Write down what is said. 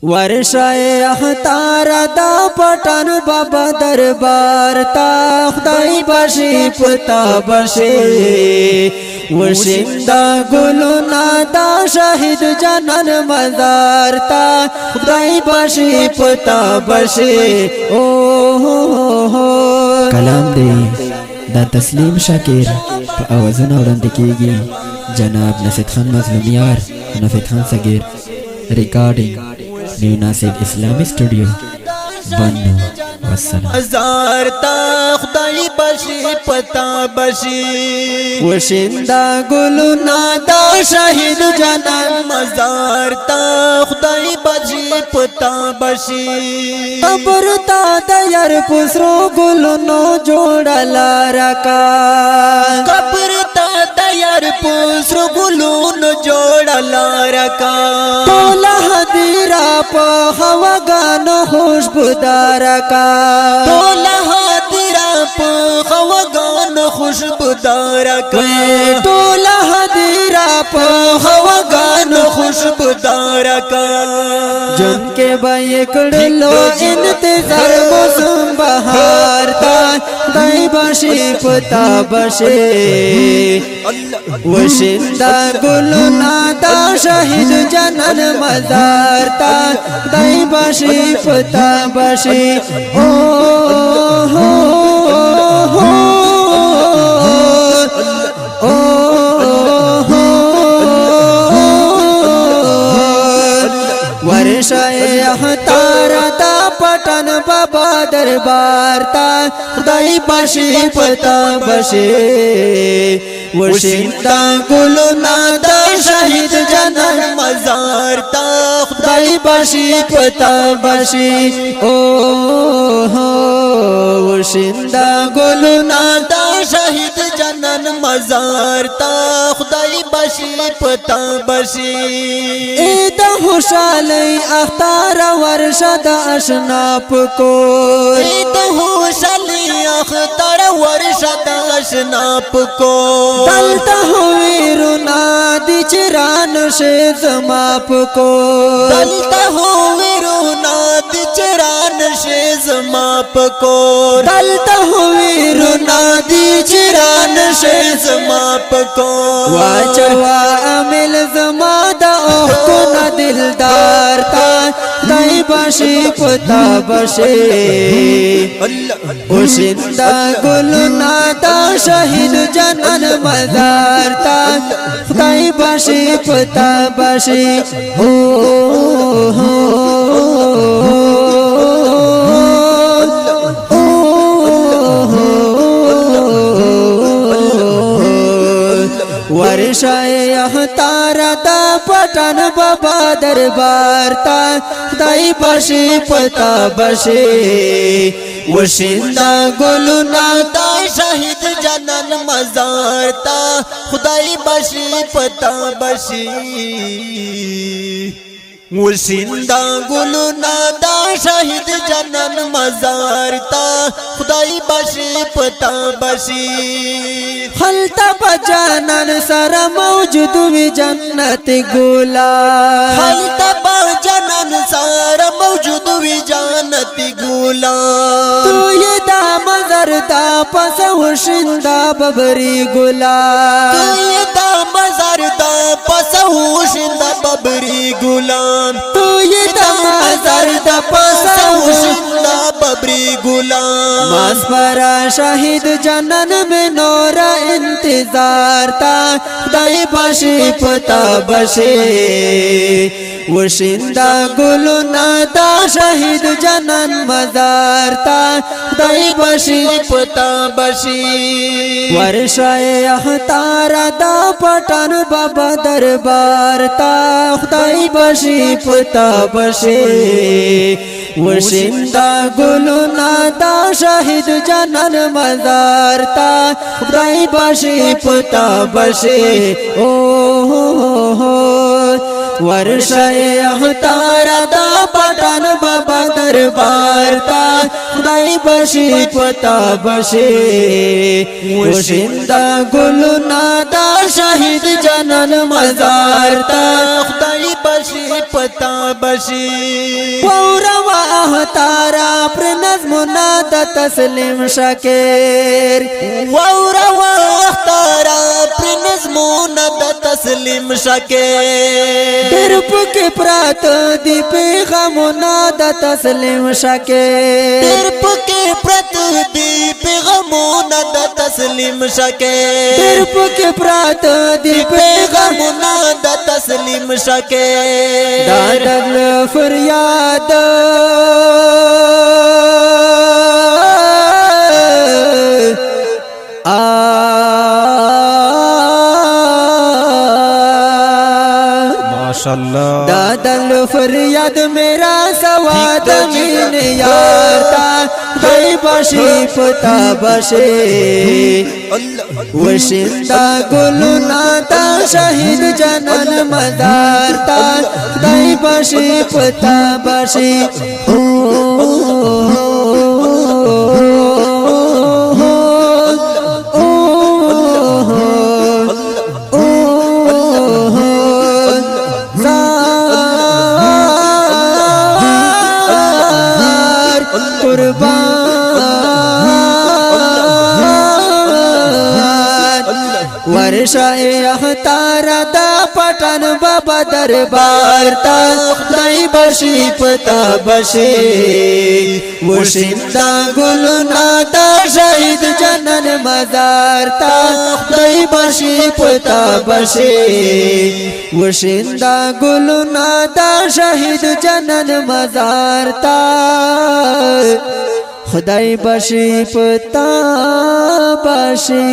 ورشای اختار دا پټن بابا دربار تا خدای بشي پتا بشي وشندا ګلونا دا شهید جنن مزار تا خدای بشي پتا بشي او کلام دی دا تسلیم شاکر په اوازونه وړاندې کیږي جناب نفید خان مظلومیار نفید خان صغیر ریکارډینګ نیو ناصب اسلامی سټوډیو بنو والسلام هزار تا خدای بشي پتا بشي وشندا ګلونا دا شهید جنن مزار تا خدای بشي پتا بشي قبر تا د یار پسرو ګلونو جوړلا رکا قبر تا د یار پسرو ګلونو جوړلا رکا ټول هدیرا په هواګانو خوشبودار کا ټول هدیرا په هواګانو خوشبودار کا ټول هدیرا په هواګانو خوشبودار کا جن کے بھائی کڑلو انتظار موسم بہار تا دائی باشی پتا بشی وشندا گلونا دا شہید جنن مزار تا دائی باشی پتا بشی او ورشای اختار دا پټن بابا دربار تا خدای بشي پتا بشي وشندا ګلونا دا شهید جنن مزار تا خدای بشي پتا بشي او وشندا ګلونا دا شهید جنن مزار تا خدای بشي پتا بشي اے دا خوشالی اختار ورشد اشناپ کو اے دا خوشالی اختار ورشد اشناپ کو دلتا ہوئی رونا دی چران شیز ماپ کو دلتا ہوئی رونا دی چران شیز ماپ کو دلتا ہوئی رونا دی چران شیز ماپ کو واچوا عمل زما دا اوکنا دلدار تا دائی باشی پتا بشی وشندا گلونا دا شہید جنن مزار تا دائی باشی پتا بشی ورشای اختار دا پټن بابا دربار تا خدای بشي پتا بشي وشندا ګلونا دا شهید جنن مزار تا خدای بشي پتا بشي وشندا ګلونا دا شهید جنن مزار تا خدای بشي پتا بشي خلتا بجانن سر موجود وی جنت ګولا خلتا بجانن سر موجود وی جنت ګولا تو یہ دا مزر دا پس وشندا ببری ګولا تو یہ دا مزر دا پس وشندا ببری ګولا تو یہ دا مزر دا پس وشندا ببری ګولا ماسپرا شهید جنن میں نورا انتظار تا خدای بشي پتا بشي وشندا ګلونا دا شهید جنن مزار تا خدای بشي پتا بشي ورشای اختار دا پټن بابا دربار تا خدای بشي پتا بشي وشندا ګلونا دا شهید جنن مزار تا خدای بشي پتا بشي او ورشای اختار دا پټن بابا دربار تا خدای بشي پتا بشي وشندا ګلونا دا شهید جنن مزار تا خدای بشي پتا بشي ووروا تارا پر نظمنا د تسلیم شکر ووروا تارا پر نظمونه د تسلیم شکر در پکې پرات دی پیغامنا د تسلیم شکر در پکې پرات دی پیغامونه د تسلیم شکر در پکې پرات دی پیغامونه د تسلیم شکر دا دل فریاد माशाअल्लाह दादल फरियाद मेरा सवाद मीन यार ता दई बशी पता बशे वशिंदा गुलना ता शहीद जनन मजार ता दई बशी पता बशे वर्षाए अखतारा दा पटन बाबा दरबार ता दई बशी पता बशे वशिंदा गुलना ता शहीद जनन मजार ता दई बशी पता बशे वशिंदा गुलना ता शहीद जनन मजार ता खुदाई बशी पता बशी